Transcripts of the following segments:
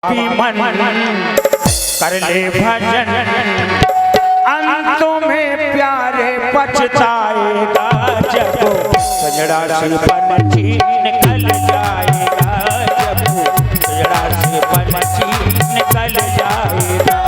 मन कर ले भजन अंत में प्यारे पछताएगा जब सजड़ा से पंछी निकल जाएगा, जब सजड़ा से पंछी निकल जाएगा।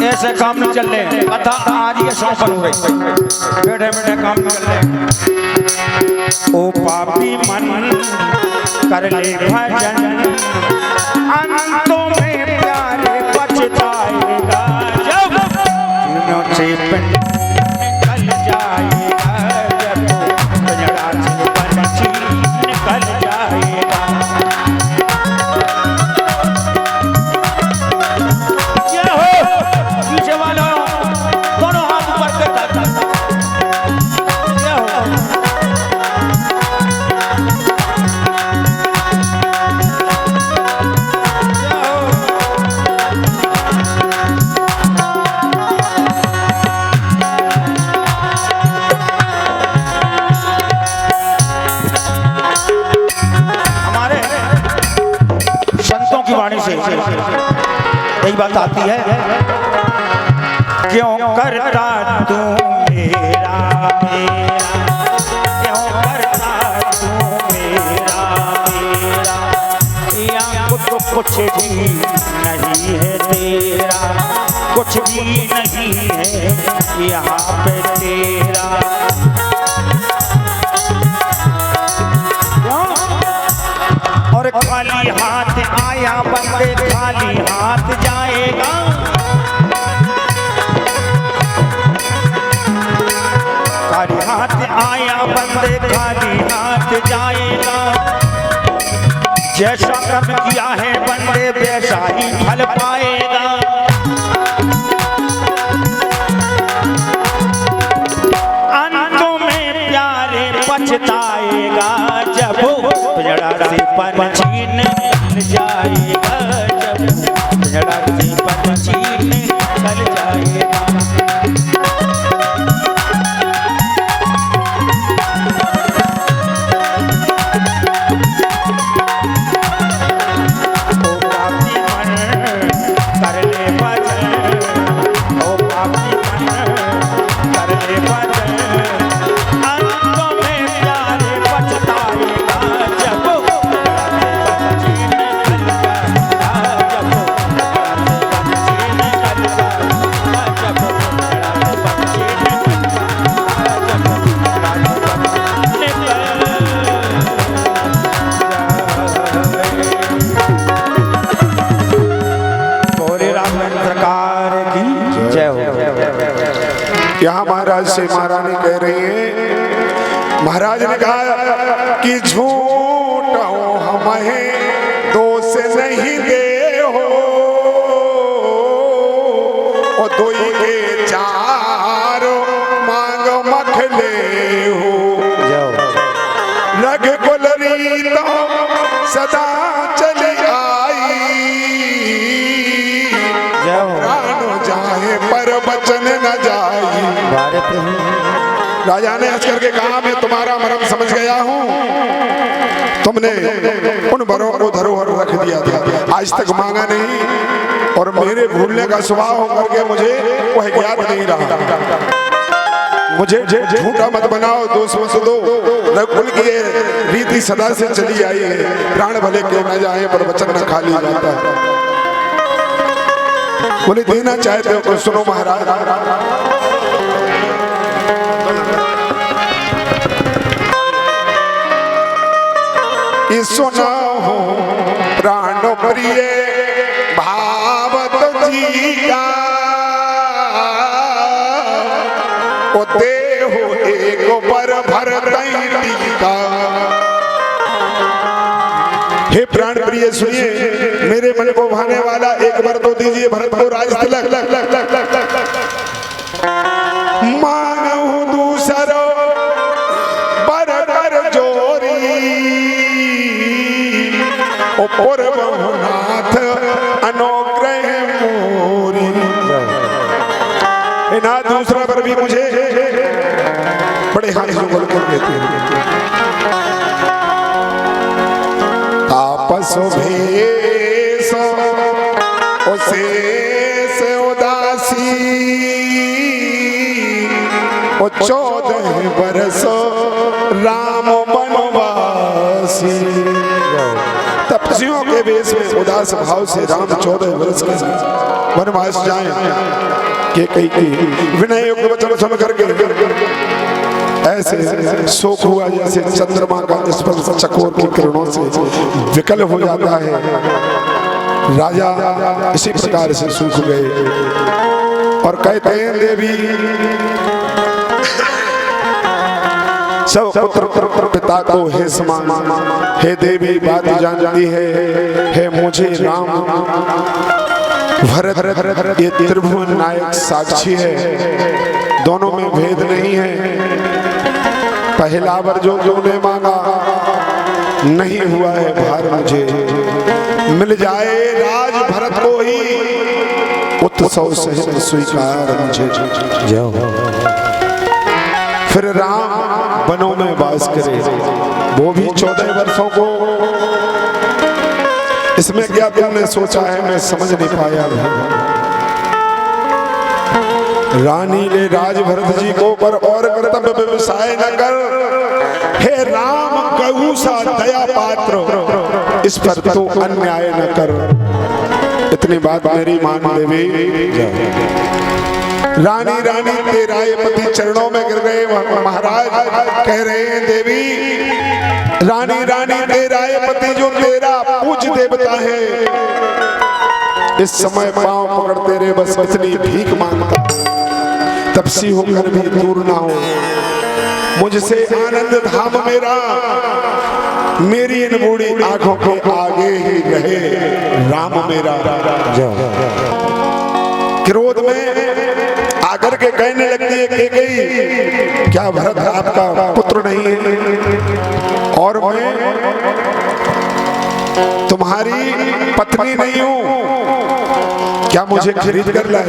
ऐसे काम नहीं चल रहे, कथा आज ये सफल हो रही, बैठे बैठे काम चल रहे। ओ पापी मन कर ले भजन अंतों में प्यारे पछताएगा, जब चूनों से पिंड निकल जाएगा, जब सजड़ा से पंछी निकल जाएगा। यही बात आती है, क्यों करता तू मेरा मेरा, क्यों करता तू मेरा मेरा, या कुछ भी नहीं है तेरा, कुछ भी नहीं है यहाँ पे तेरा। और खाली हाथ आया बंदे खाली हाथ जाएगा, खाली हाथ आया बंदे खाली हाथ जाएगा। जैसा कर्म किया है बंदे वैसा ही फल पाएगा। अंतों में प्यारे पछताएगा, जब सजड़ा से पंछी निकल जाएगा, जब सजड़ा से पंछी निकल जाएगा। ओ पापी मन कर ले भजन, ओ पापी मन कर ले भजन अंतों में प्यारे पछताएगा, जब यहाँ महाराज से महारानी कह रही है, महाराज ने कहा कि झूठ हमें दोष नहीं दे हो, और दोई के चार मांग मखले हो, लग गुलरी तो सदा चली आई, प्राण जाए पर बचन न जाए। राजा ने हंस करके कहा, मैं तुम्हारा मर्म समझ गया हूँ, तुमने उन बरों को धरोहर रख दिया था, आज तक मांगा नहीं, और मेरे भूलने का स्वभाव होकर के मुझे वह ज्ञात नहीं रहा। मुझे झूठा मत बनाओ, दोष मत दो, रघुकुल की रीति सदा से चली आई है, प्राण भले के न जाए पर वचन न खाली जाता है। बोले देना चाहते हो तो सुनो महाराज, सुना हो प्राण प्रिय भावत जी का, ओ देहो एक पर भर का। हे प्राण प्रिय सुनिए, मेरे मन को लुभाने वाला एक बार तो दीजिए भरत को राज तिलक। मांगू दूसरो बर कर जोरी ओ पूर्वनाथ अनुग्रह मोरी। ना दूसरा पर भी मुझे बड़े हाथ से बोल कर देते हैं। आपस भेष उसे से उदासी ओ 14 बरस राम वनवासी। तपस्वियों के वेश में उदास भाव से राम 14 वर्ष के वनवास जाएं कि कई विनय युक्त वचन सुन करके ऐसे शोक हुआ जैसे चंद्रमा का स्पर्श चकोर की किरणों से विकल हो जाता है। राजा इसी प्रकार से सूख गए और कहते हैं देवी सब पुत्र पिता को हे समान। हे देवी बात जानती है मुझे राम भरत ये त्रिभुवन नायक साक्षी है, दोनों में भेद नहीं है। पहला वर जो ने मांगा नहीं हुआ है भार मुझे, मिल जाए राज भरत को ही उत्सव सहित स्वीकार मुझे। फिर राम वनों में वास करे, वो भी 14 वर्षों को। इसमें क्या तुमने सोचा है मैं समझ नहीं पाया। रानी ले राज भरत जी को पर और कर्तव्य व्यवसाय न कर। हे राम कहूँ सा दया पात्र, इस पर तू अन्याय न कर। इतनी बात मेरी मान देवी। रानी रानी तेरा ये पति चरणों में गिर गए। महाराज कह रहे हैं देवी रानी रानी तेरा ये पति जो तेरा पूज्य देवता है, इस समय पांव पकड़ तेरे बस इतनी भीख मांगता, तपसी होकर भी दूर ना हो मुझसे आनंद धाम मेरा, मेरी इन बूढ़ी आंखों के आगे ही रहे राम मेरा। क्रोध में आकर के कहने लगती है कि गई क्या भरत आपका पुत्र नहीं है और मैं तुम्हारी पत्नी नहीं हूं, क्या मुझे खरीद कर लाए?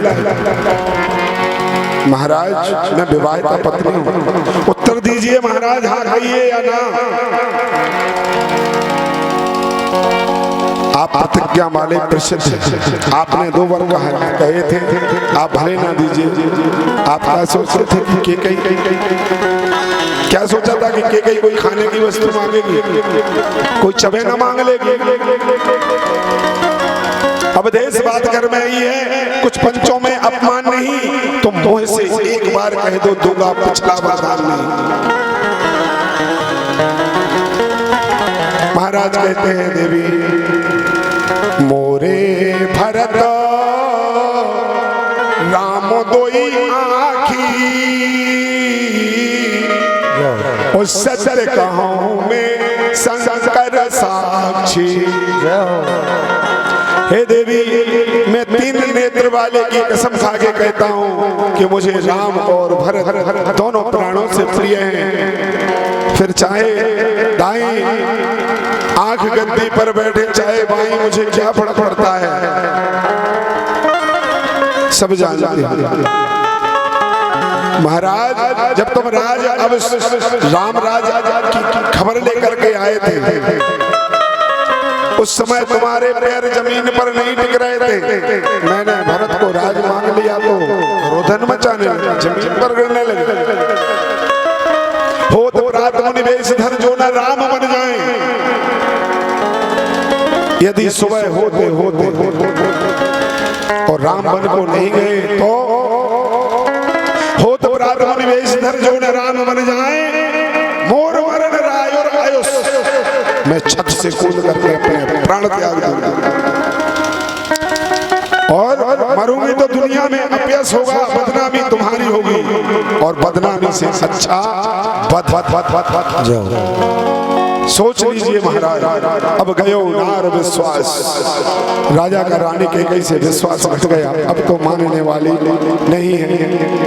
महाराज मैं विवाहिता पत्नी हूं। उत्तर दीजिए महाराज, हाँ कहिए या ना। आप प्रतिज्ञा वाले प्रसिद्ध, आपने 2 वर कहे थे, आप भले ना दीजिए। आप क्या सोचते थे कि केकई क्या सोचा था कि केकई कोई खाने की वस्तु मांगेगी, कोई चबेना मांग लेगी? अब देश बात घर में ही है, कुछ पंचों में अपमान नहीं, तुम मुंह से एक बार कह दो दूंगा पिछला वरदान नहीं। महाराज कहते हैं देवी मोरे भरत राम दोई आखी, उस सत्य कहूं में शंकर साक्षी। हे देवी मैं 3 नेत्र वाले की कसम खा के कहता हूँ कि मुझे राम और भरत दोनों प्राणों से प्रिय हैं। फिर चाहे दाएं आंख गद्दी पर बैठे चाहे बाएं, मुझे क्या फर्क पड़ता है, सब जानते हैं। महाराज जब तुम राज अब राम राज की खबर लेकर के आए थे, उस समय तुम्हारे पैर जमीन पर नहीं टिक रहे थे। मैंने भरत को राज मांग लिया तो रोदन मचाने लगे, जमीन पर गिरने लगे। हो तो रात निवेश धर जो न राम बन जाए, यदि सुबह होते और राम बन को नहीं गए तो हो तो रात निवेश धर जो न राम बन जाए, मोर मरण राय और आयुष, मैं छत से कूद करके अपने प्राण त्याग दूंगा और मरूंगी तो दुनिया में अपयश होगा, बदनामी तुम्हारी होगी और बदनामी से अच्छा बद सोच लीजिए महाराज, अब गयो नार विश्वास। राजा का रानी कैकई से विश्वास हट गया, अब तो मानने वाली नहीं है।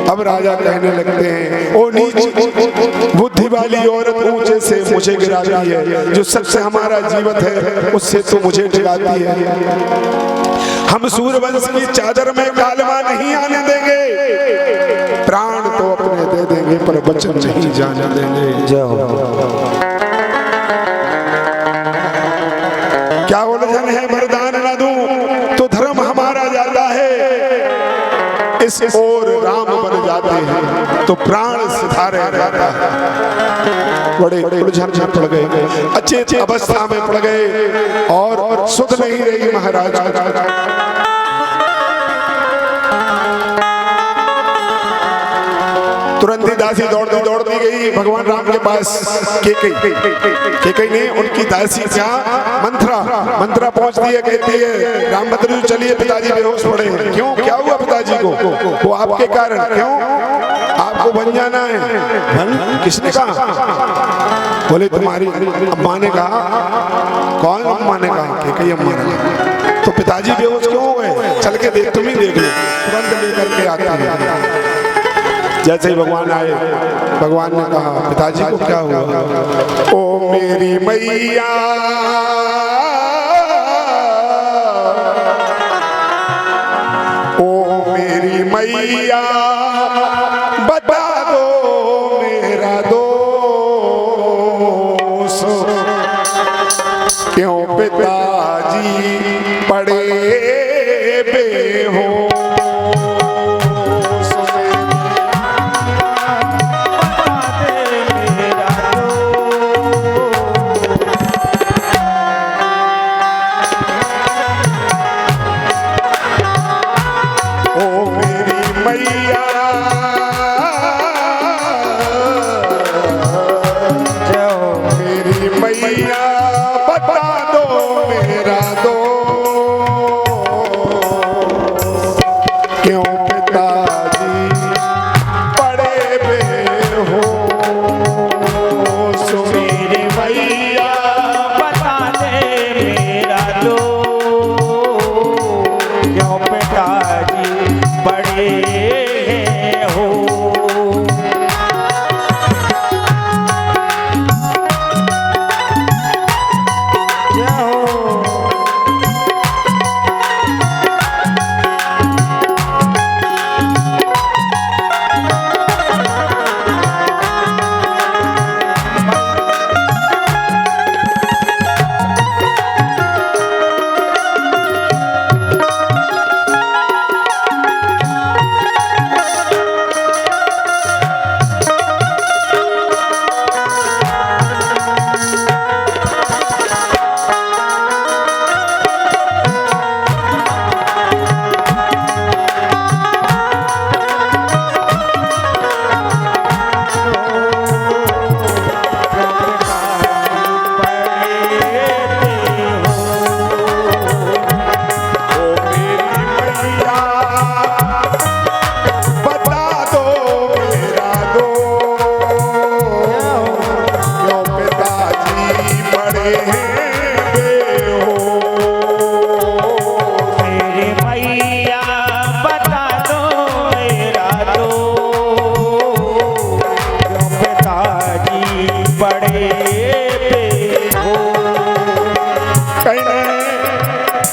अब राजा कहने लगते हैं, ओ नीच बुद्धि वाली औरत, ऊंचे से मुझे गिराती है, जो सबसे हमारा जीवित है उससे तो मुझे गिराती है। हम सूर्यवंश की चादर में कालवा नहीं आने देंगे, प्राण तो अपने दे देंगे पर वचन नहीं जाने देंगे। जय हो। क्या उलझन है, वरदान न दूं तो धर्म हमारा जाता है, इस ओर राम बन जाते हैं तो प्राण सिधारे रहता है। बड़े उलझन में पड़ गए, अच्छे अवस्था में पड़ गए और सुध नहीं रही महाराज। तुरंत ही दासी दौड़ती गई भगवान राम के पास। केकई ने उनकी दासी क्या मंत्रा पहुंचती है, कहती है राम भद्र जी चलिए, पिताजी बेहोश पड़े हैं। क्यों, क्या हुआ पिताजी को? वो आपके कारण। क्यों? आपको बन जाना है। किसने कहा? बोले तुम्हारी अम्मा ने कहा। कौन अम्मा ने कहा? केकई अम्मा ने कहा। तो पिताजी बेहोश क्यों हो गए? चल के देख, तुम ही देख लो। तुरंत लेकर के आते हैं। जैसे ही भगवान आए, भगवान ने कहा पिताजी को क्या हुआ? ओ मेरी मैया, ओ मेरी मैया, बता दो मेरा दोष, क्यों पिताजी पड़े बेहोश।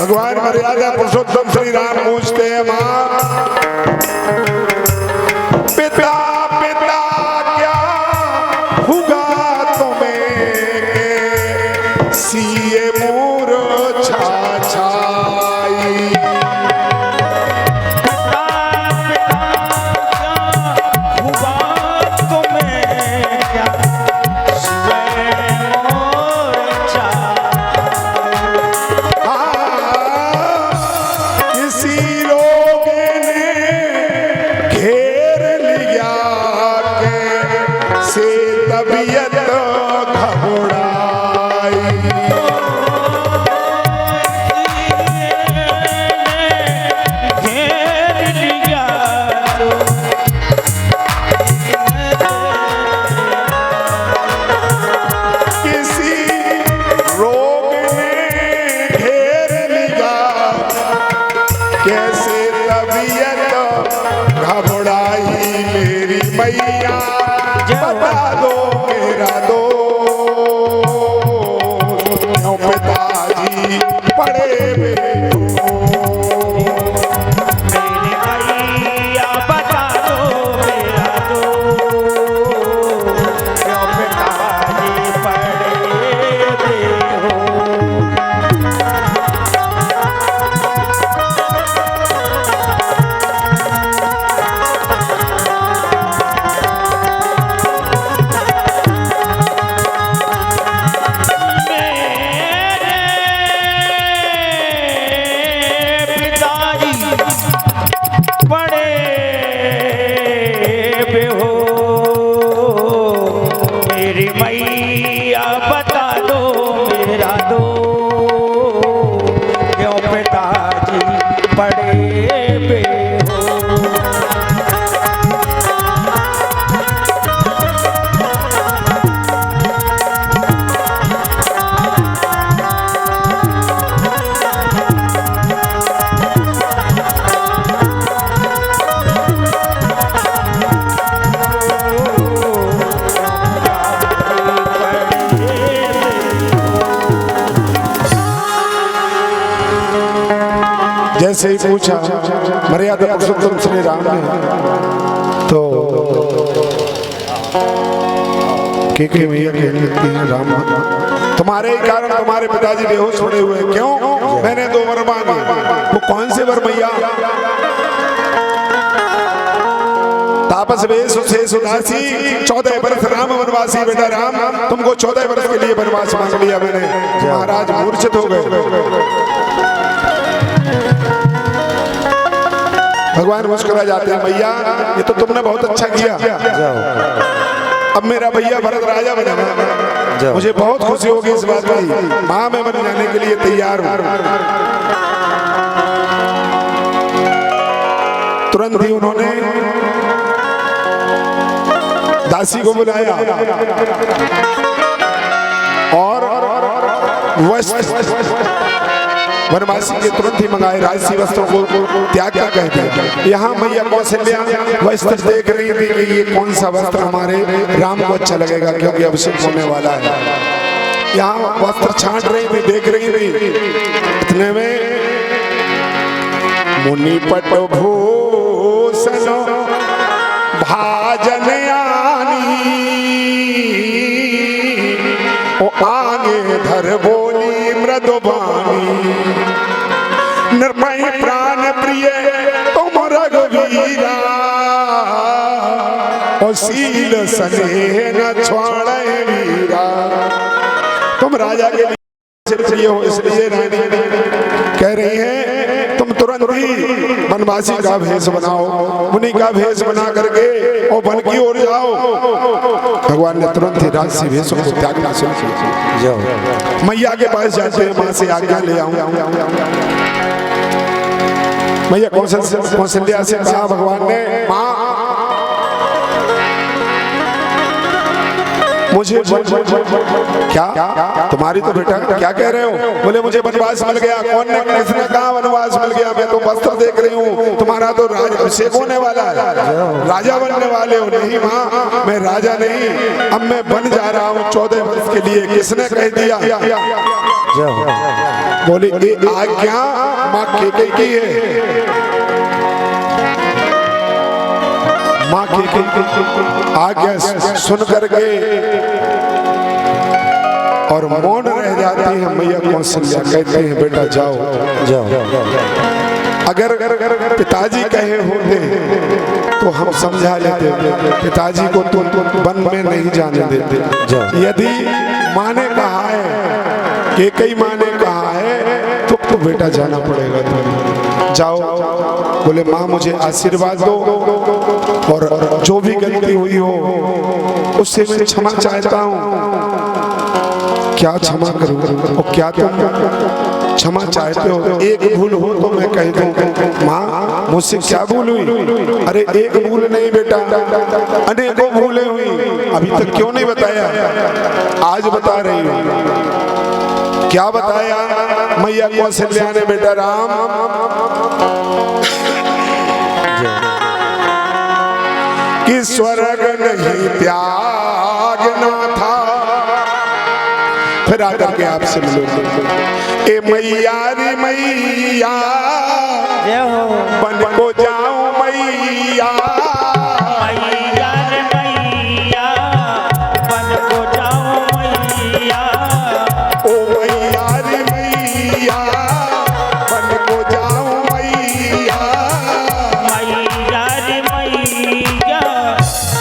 भगवान मर्यादा पुरुषोत्तम श्री राम पूछते हैं, माँ पिता पिता क्या हुआ तुम्हें, सीए मूर्छा छाई। पिता पिता क्या हुआ तुम्हें, क्या किसी लोग ने कैसे तबीयत घबराई मेरी मैया, बता दो मेरा दोस्त, क्यों पिताजी पड़े जैसे ही पूछा मर्यादा पुरुषोत्तम श्री राम ने, तो के मैया कहने लगती है राम तुम्हारे ही कारण तुम्हारे पिताजी बेहोश पड़े हुए। क्यों? मैंने 2 वर मांगे। वो कौन से वर मैया? तापस वेश से सुदासी 14 वर्ष राम वनवासी। बेटा राम तुमको 14 वर्ष के लिए वनवास मांग लिया मैंने। महाराज मूर्छित हो गए। भगवान मुस्कुरा जाते हैं, मैया ये तो तुमने बहुत अच्छा किया, अब मेरा भैया भरत राजा बनेगा, मुझे बहुत खुशी होगी इस बात की। मां मैं बन जाने के लिए तैयार हूं। तुरंत ही उन्होंने दासी को बुलाया और वनवासी के तुरंत ही मंगाए राजसी वस्त्रों को त्याग कर कहते हैं। यहाँ मैया कौशल्या वस्त्र देख रही थी कि ये कौन सा वस्त्र हमारे राम को अच्छा लगेगा, क्योंकि अभिषेक होने वाला है। यहाँ वस्त्र छांट रही थी, देख रही थी। इतने में मुनि पट भूषण भाजन आनी, ओ आगे धर बोली मृदुबानी, निर्मय प्राण प्रिय तुम रघुवीरा, और शील स्नेह न छोड़े वीरा। तुम राजा के लिए प्रिय हो, इसलिए रानी कह रही है तुम तुरंत ही वनवासी का भेष बनाओ, मुनि का भेष बना करके और वन की ओर जाओ। भगवान ने तुरंत ही राजसी भेषों को त्यागना शुरू किया। मैया के पास जाते हैं, मां से आज्ञा ले आऊं। मैया कौशल्या से कहा भगवान ने, मां मुझे क्या तुम्हारी तो बेटा क्या कह रहे हो? बोले मुझे वनवास मिल गया। कौन ने किसने कहा वनवास मिल गया? मैं तो वस्त्र देख रही हूँ, तुम्हारा तो राज अभिषेक होने वाला है, राजा बनने वाले हो। नहीं माँ मैं राजा नहीं, अब मैं बन जा रहा हूँ 14 वर्ष के लिए। किसने कह दिया? बोले ये आज्ञा माँ केकई की है। माँ की आज्ञा सुन करके और मौन रह जाती है मैया कौशल्या। कहते हैं बेटा जाओ जाओ, अगर पिताजी कहे होते तो हम समझा लेते, पिताजी को तुम वन में नहीं जाने देते। यदि माँ ने कहा है, केकई माँ ने कहा है, तो बेटा जाना पड़ेगा। जाओ। बोले माँ मुझे आशीर्वाद दो और जो भी गलती हुई हो उससे मैं क्षमा चाहता हूँ। क्या क्षमा करूँ और क्या तुम क्षमा चाहते हो? एक भूल हो तो मैं कह दूं माँ मुझसे क्या भूल हुई? अरे एक भूल नहीं बेटा, अनेकों भूलें हुई। अभी तक क्यों नहीं बताया? आज बता रही हूँ। क्या बताया मैया कौशल्या ने? बेटा राम कि स्वर्ग नहीं त्यागना था। फिर आकर के आपसे मिलो। ए मैया रे मैया बन को जाऊं मैया, मैया रे मैया बन को जाऊं मैया। ओ मैया रे मैया बन को जाऊं मैया, मैया रे मैया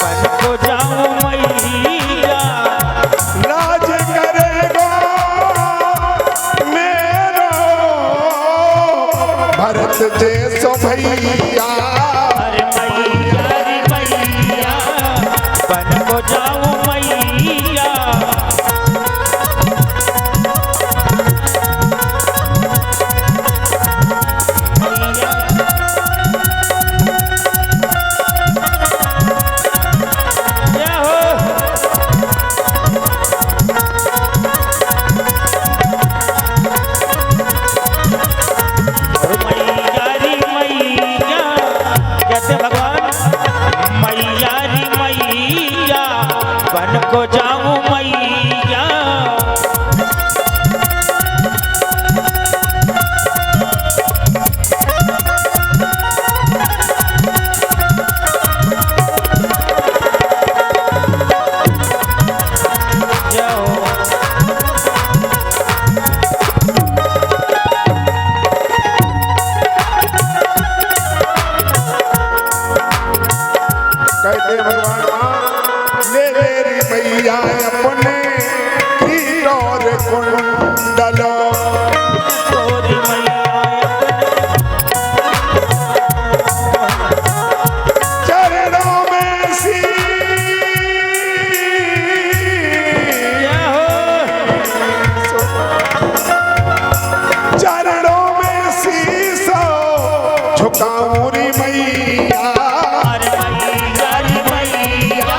बन को जाऊं मैया। राज करेगा मेरो भरत जैसो भैया। अरे मैया रे मैया बन को जाऊं मैया। को जाऊं मैया। कहते हैं भगवान ले ले रे मैया अपने हीरो रे कुंडलो, तोरी मैया चरणों में सी चरणों में शीशो झुकाऊं रे मैया। अरे मैया रे मैया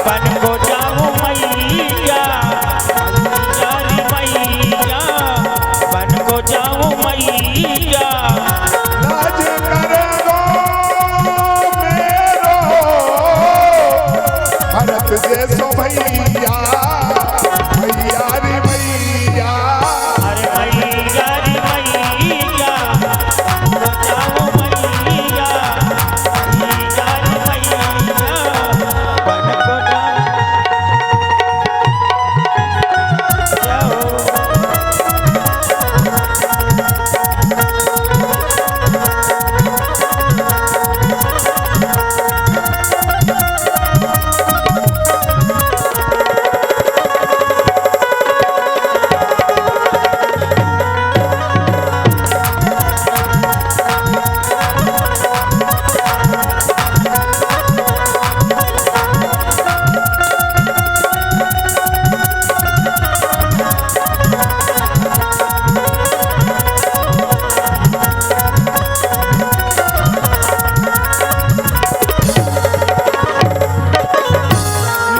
बन को जाऊं मैया। मैया रे मैया बन को जाऊं मैया। राज करेगो मेरो भरत जैसो भैया। भैया रे भैया अरे मैया रे मैया बन को जाऊं मैया। मैया रे मैया बन को जाऊं।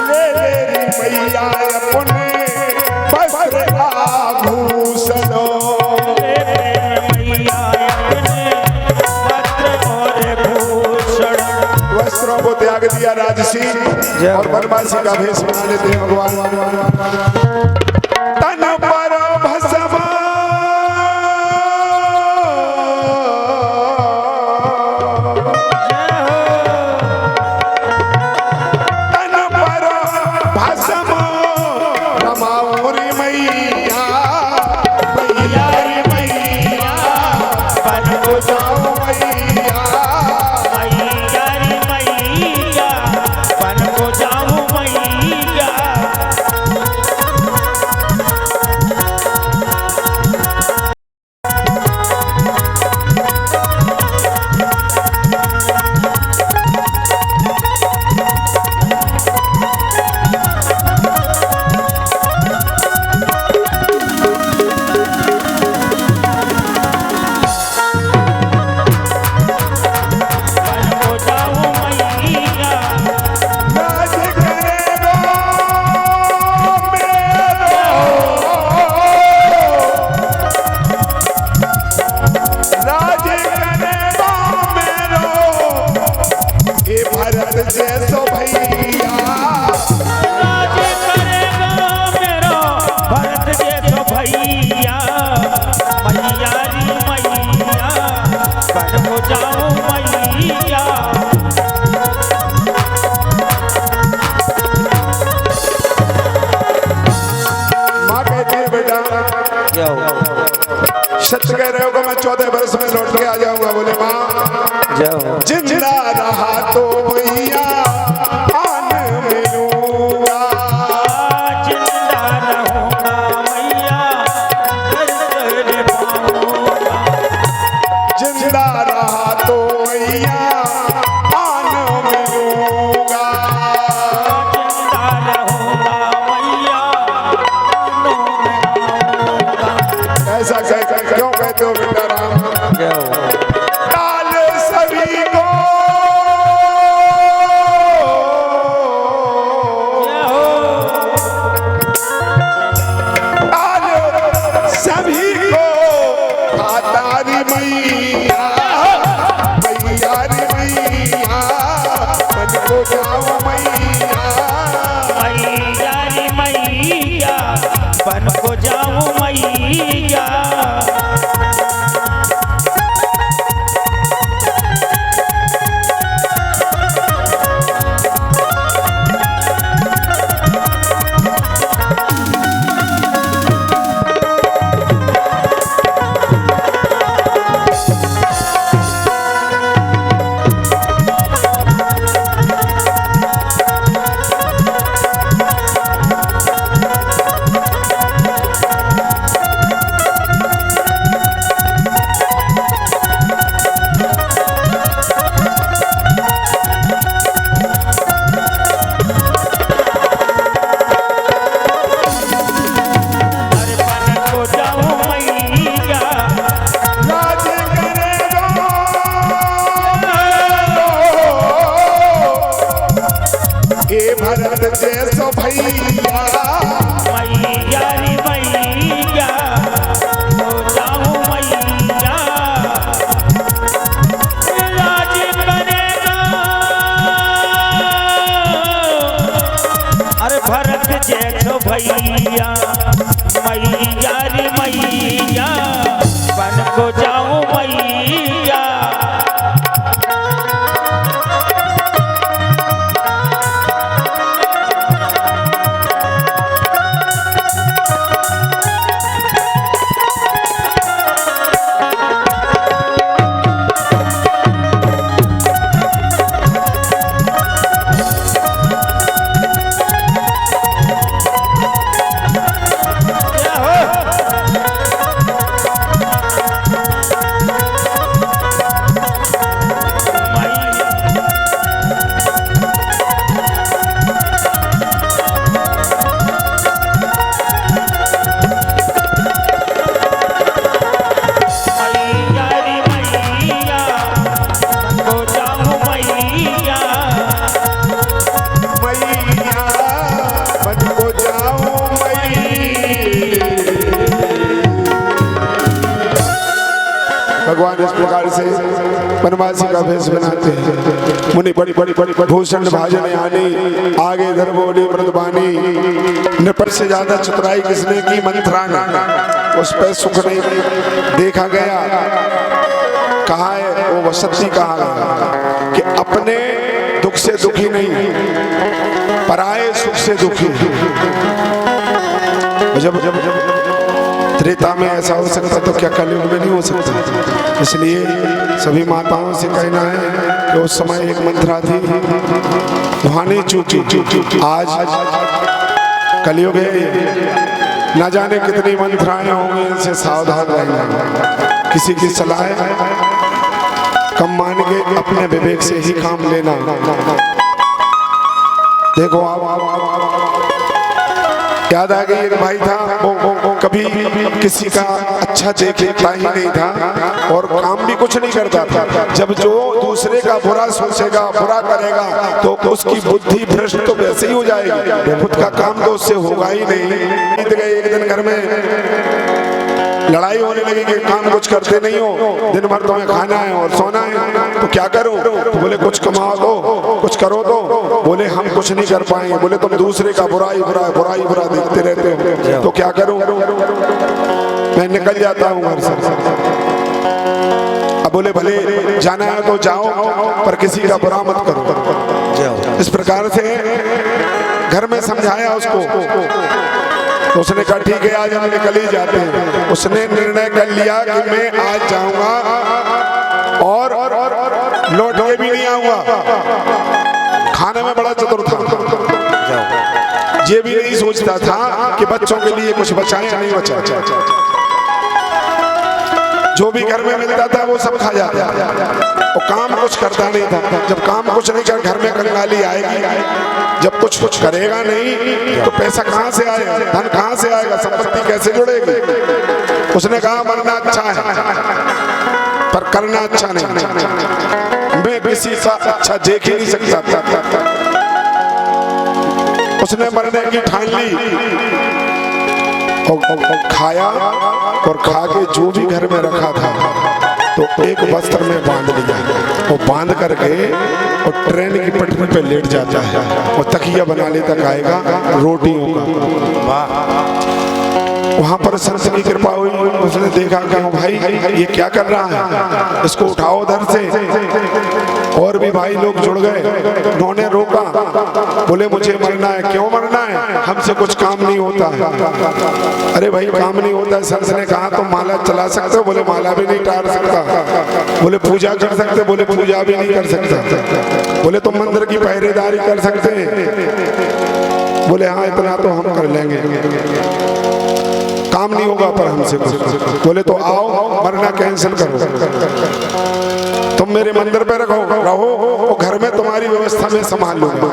ले ले रे मैया अपने वस्त्र आभूषणों, वस्त्रों को त्याग दिया राजसी और बनवासी का भेष बना लेते हैं भगवान। तन पर भस्म तन पर भस्म रमाऊं रे मैया। मैया रे मैया बन को जाऊं मैया। मैया रे मैया बन को जाऊं मैया। जाऊं मैया। माँ कहती है बेटा सच कह रहे हो कि मैं 14 वर्ष में लौट के आ जाऊंगा। बोले माँ जिंदा रहा तो मैया आन मिलूंगा। जिंदा रहूंगा मैया दर्शन पाऊंगा। जिंदा रहा तो मैया आन मिलूंगा। जिंदा रहूंगा मैया ऐसा क्यों कहते हो बेटा राम? काल सभी को काल सभी को तारी मैया मैया रे मैया मन को जाओ मैया। मैया रे मैया बन को जाऊं मैया। भरत जैसो भैया मैया रे मैया हो जाऊं मैया। राज करेगा अरे भरत जैसो भैया मैया रे मैया बन को जाऊं मैया। भगवान इस प्रकार से वनवासी का भेष बनाते हैं। मुनि बड़ी बड़ी बड़ी भूषण भाजन आनी आगे धर बोली मृदबानी। नृपत से ज्यादा चतुराई किसने की? मंत्रा ने। उस पर सुख नहीं देखा गया। कहा है वो वसती कहा गया कि अपने दुख से दुखी नहीं, पराये सुख से दुखी। जब जब त्रेता में ऐसा हो सकता तो क्या कलयुग में नहीं हो सकता? इसलिए सभी माताओं से कहना है कि उस समय एक मंत्रा थी, वहां नहीं चूकी। आज कलयुग है, न जाने कितनी मंत्राएं होंगी, इनसे सावधान रहना। किसी की सलाह कम मान के अपने विवेक से ही काम लेना। देखो आप याद आ गई, एक भाई था वो कभी किसी का अच्छा देखता ही नहीं था और काम भी कुछ नहीं करता था। जब जो दूसरे का बुरा सोचेगा, बुरा करेगा तो उसकी बुद्धि भ्रष्ट तो वैसे ही हो जाएगी, खुद का काम तो उससे होगा ही नहीं। एक दिन घर में लड़ाई होने लगी कि काम कुछ करते नहीं हो, दिन भर तुम्हें खाना है और सोना है, तो क्या करो? तो बोले कुछ कमाओ दो, कुछ करो दो। बोले हम कुछ नहीं कर पाएंगे। बोले तुम दूसरे का बुराई बुरा देखते रहते हो, तो क्या करूं? मैं निकल जाता हूं घर से। अब बोले भले जाना है तो जाओ, पर किसी का बुरा मत करो। इस प्रकार से घर में समझाया उसको, तो उसने कहा ठीक है आज हम निकल ही जाते हैं। उसने निर्णय कर लिया कि मैं आज जाऊंगा और लौट के भी नहीं आऊंगा। खाने में बड़ा चतुर था, ये भी नहीं सोचता था कि बच्चों के लिए कुछ बचाएं या नहीं बचाएं। जो भी घर में मिलता था वो सब खा जाता था और काम कुछ करता नहीं था। जब काम कुछ नहीं कर, घर में कंगाली आएगी। जब कुछ करेगा नहीं तो पैसा कहाँ से आएगा, धन कहाँ से आएगा, संपत्ति कैसे जुड़ेगी। उसने कहा मरना अच्छा है पर करना अच्छा नहीं। मैं किसी का अच्छा देख ही नहीं सकता था। उसने मरने की ठान ली और खाया, और खा के जो भी घर में रखा था तो एक वस्त्र में बांध लिया और बांध करके और ट्रेन की पटरी पे लेट जाता है और तकिया बना लेता खाएगा रोटियों का। वहां पर संत की कृपा हुई, उसने देखा कि भाई ये क्या कर रहा है, इसको उठाओ उधर से। और भी भाई लोग जुड़ गए, उन्होंने रोका, बोले मुझे मरना है। क्यों मरना है, हमसे कुछ काम नहीं होता है। अरे भाई काम नहीं होता है। संत ने कहा तो माला चला सकते हो, बोले माला भी नहीं टार सकता। बोले पूजा कर सकते, बोले पूजा भी नहीं कर सकता। बोले तुम मंदिर की पहरेदारी कर सकते हैं, बोले हाँ इतना तो हम कर लेंगे, काम नहीं होगा पर हमसे कुछ। बोले तो आओ मरना कैंसिल करो, तुम मेरे मंदिर पे रहो, घर में तुम्हारी व्यवस्था में संभाल लूंगा।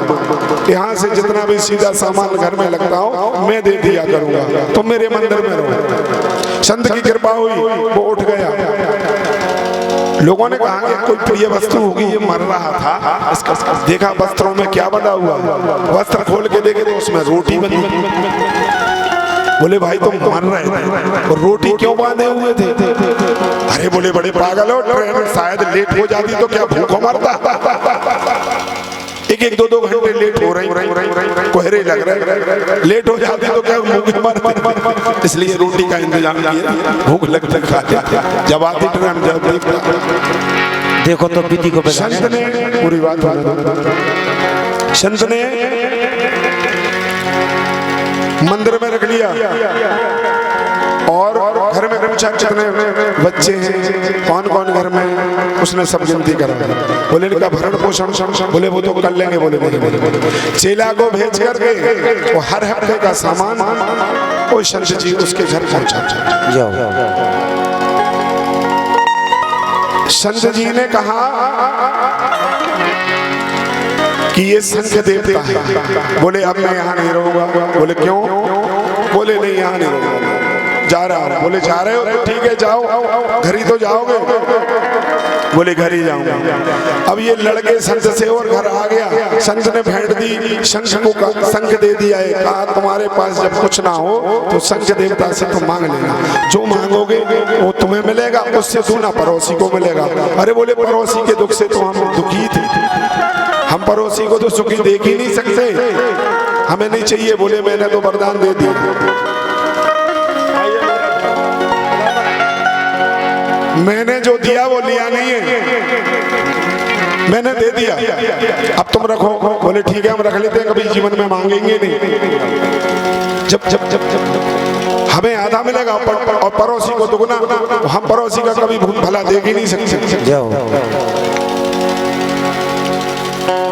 यहाँ से जितना भी सीधा सामान घर में लगता हो मैं दे दिया करूंगा, तुम मेरे मंदिर में रहो। संत की कृपा हुई, वो उठ गया। लोगों ने कहा कि कोई प्रिय वस्तु होगी, ये मर रहा था। इसका देखा वस्त्रों में क्या बना हुआ, वस्त्र खोल के देखे तो उसमें रोटी बनी। बोले भाई तुम मर रहे थे और रोटी क्यों बांधे हुए थे? अरे बोले बड़े पागल हो, ट्रेन शायद लेट हो जाती तो क्या भूखों मरता। एक दो घंटे लेट हो रही, कोहरे लग रहे, लेट हो जाते तो क्या भूखे मरते। इसलिए रोटी का इंतजाम किया, भूख लगते खाते। जब आती ट्रेन देखो तो पीती को संत ने पूरी बात संत ने मंदिर में रख लिया और घर में पूछा कितने बच्चे हैं, कौन कौन घर में, उसने सब गिनती करा। बोले इनका भरण पोषण, बोले वो तो कर लेंगे। बोले नहीं। चेला को भेज करके वो हर हफ्ते का सामान वो संत जी उसके घर पहुंचा। संत जी ने कहा कि ये संघ देवता है। बोले अब मैं यहाँ नहीं रहूंगा। बोले क्यों? बोले नहीं यहाँ नहीं रहूंगा, जा रहा हूँ। बोले जा रहे हो तो ठीक है जाओ, घर ही तो जाओगे। बोले घर ही जाऊंगा। अब ये लड़के संत से और घर आ गया। संत ने भेंट दी, शंख को शंख दे दिया है, कहा तुम्हारे पास जब कुछ ना हो तो शंख देवता से तुम मांग लेना, जो मांगोगे वो तुम्हें मिलेगा, उससे दूना पड़ोसी को मिलेगा। अरे बोले पड़ोसी के दुख से तो हम दुखी थे, हम पड़ोसी को तो सुखी देख ही नहीं सकते, हमें नहीं चाहिए। बोले मैंने तो वरदान दे दिया, मैंने जो दिया वो लिया नहीं है, मैंने दे दिया, अब तुम रखो। बोले ठीक है हम रख लेते हैं, कभी जीवन में मांगेंगे नहीं। जब जब जब जब हमें आधा मिलेगा और पड़ोसी को दुगना, हम पड़ोसी का कभी भला देख ही नहीं सकते।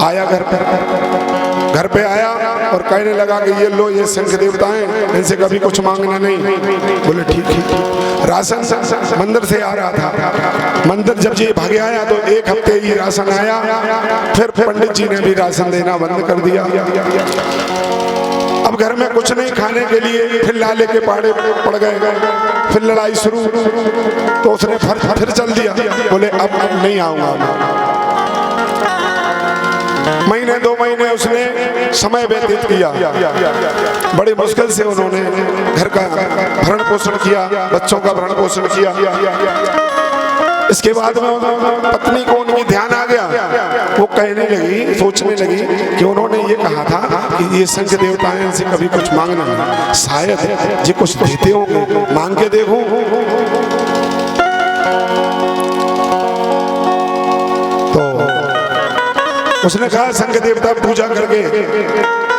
आया घर पे आया और कहने लगा कि ये लो ये शंख देवता हैं, इनसे कभी कुछ मांगना नहीं। बोले ठीक है। राशन मंदिर से आ रहा था, मंदिर जब ये भागे आया तो एक हफ्ते ही राशन आया, फिर पंडित जी ने भी राशन देना बंद कर दिया। अब घर में कुछ नहीं खाने के लिए, फिर लाले के पाड़े पड़ गए, फिर लड़ाई शुरू, तो उसने फिर चल दिया। बोले अब नहीं आऊंगा। महीने 2 महीने उसने समय व्यतीत किया, बड़ी मुश्किल से उन्होंने घर का भरण पोषण किया, बच्चों का भरण पोषण किया। इसके बाद में पत्नी को उनकी ध्यान आ गया, वो कहने लगी, सोचने लगी कि उन्होंने ये कहा था कि ये शंख देवता हैं, इनसे कभी कुछ मांगना नहीं, शायद ये कुछ देते होंगे, मांग के देखो। उसने कहा संग देवता पूजा करके,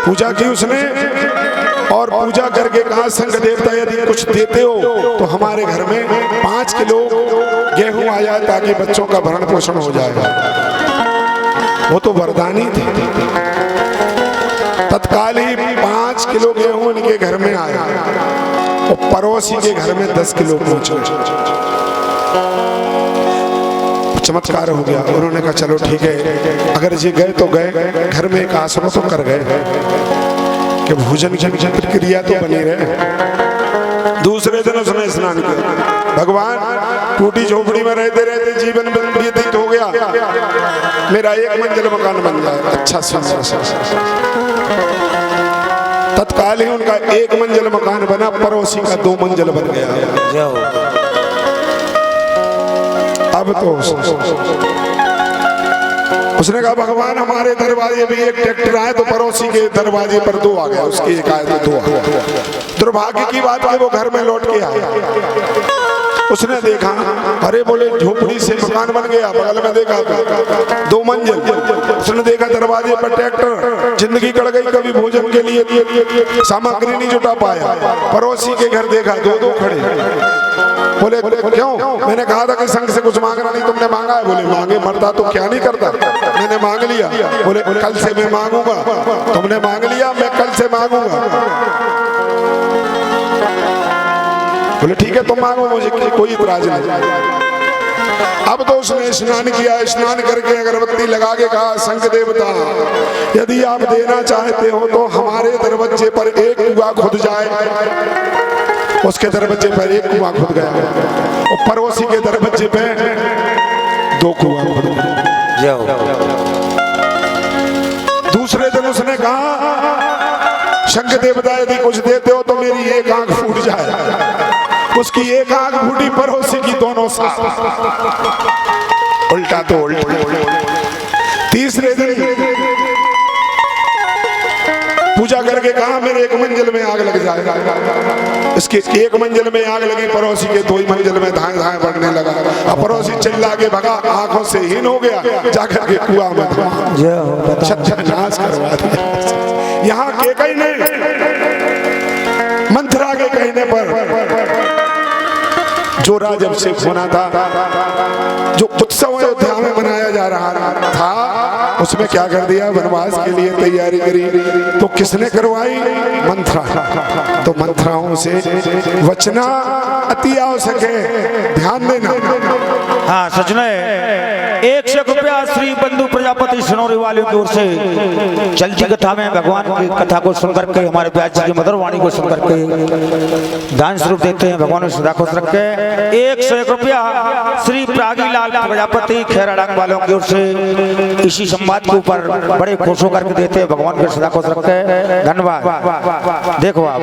पूजा की उसने और पूजा करके कहा संग देवता यदि कुछ देते हो तो हमारे घर में 5 किलो गेहूं आ जाए ताकि बच्चों का भरण पोषण हो जाएगा। वो तो वरदानी थी। तत्काल ही 5 किलो गेहूं इनके घर में आया और पड़ोसी के घर में 10 किलो पहुंचे। चमत्कार हो गया। उन्होंने कहा चलो ठीक है, अगर ये गए तो गए, घर में एक आसरा तो कर गए कि भोजन की प्रक्रिया तो बनी रहे। दूसरे दिन उसने स्नान किया। भगवान टूटी झोपड़ी में रहते रहते जीवन व्यतीत हो गया, मेरा 1 मंजिल मकान बन जाए। अच्छा सुंदर। तत्काल ही उनका 1 मंजिल मकान बना, पड़ोसी का 2 मंजिल बन गया। अब तो उसने कहा भगवान हमारे दरवाजे भी एक ट्रैक्टर आए तो पड़ोसी के दरवाजे पर 2 आ गया, उसके एक आए तो 2 आ गया। दुर्भाग्य की बात है वो घर में लौट के आया। उसने देखा, अरे बोले झोपड़ी से मकान बन गया। बगल में देखा 2 मंजिल। उसने देखा दरवाजे पर ट्रैक्टर। जिंदगी कट गई, कभी भोजन के लिए सामग्री नहीं जुटा पाया। पड़ोसी के घर देखा 2-2 खड़े। बोले क्यों? मैंने कहा था कि संघ से कुछ मांगना नहीं, तुमने मांगा है? बोले मांगे मरता तो क्या नहीं करता, मैंने मांग लिया। बोले कल से मैं मांगूंगा। तुमने मांग लिया, मैं कल से मांगूंगा। बोले ठीक है तुम मांगो, मुझे कोई इतराज नहीं। अब तो उसने स्नान किया। स्नान करके अगरबत्ती लगा के कहा संघ देवता यदि आप देना चाहते हो तो हमारे दरवाजे पर एक कुआं खुद जाए। उसके दरवाजे पर एक कुआं खुद गया और पड़ोसी के दरवाजे पे 2 कुआं खुद गए। दूसरे दिन उसने कहा शंख देवता यदि कुछ देते हो तो मेरी 1 आंख फूट जाए। उसकी 1 आंख फूटी, पड़ोसी की दोनों साथ। उल्टा तो उल्टा। तीसरे दिन पूजा करके कहा मेरे 1 मंजिल में आग लग जाएगा। इसके 1 मंजिल में आग लगी, पड़ोसी के 2 मंजिल में धाए धाए बढ़ने लगा। अब पड़ोसी चिल्ला के भगा, आंखों से हीन हो गया, जाकर के कुआं में सत्यानाश करवा दिया। यहाँ के कहने मंथरा के कहने पर जो राजअभिषेक होना था, जो उत्सव अयोध्या में मनाया जा रहा था, उसमें क्या कर दिया? वनवास के लिए तैयारी करी। तो किसने करवाई? मंथरा। तो मंथराओं से वचना अति आवश्यक है, ध्यान देना। हाँ सच में 100 रुपया श्री बंधु प्रजापति सनोरी वालों की ओर से चलती कथा में भगवान की कथा को सुनकर के, हमारे व्यास जी की मधुर वाणी को सुनकर के दान स्वरूप देते हैं। भगवान सदा खुश रखे। 101 रुपया श्री प्रागीलाल प्रजापति खैराडांग वालों की ओर से इसी संवाद के ऊपर बड़े खुश होकर के देते हैं। भगवान के सदा खुश रखे। धन्यवाद। देखो आप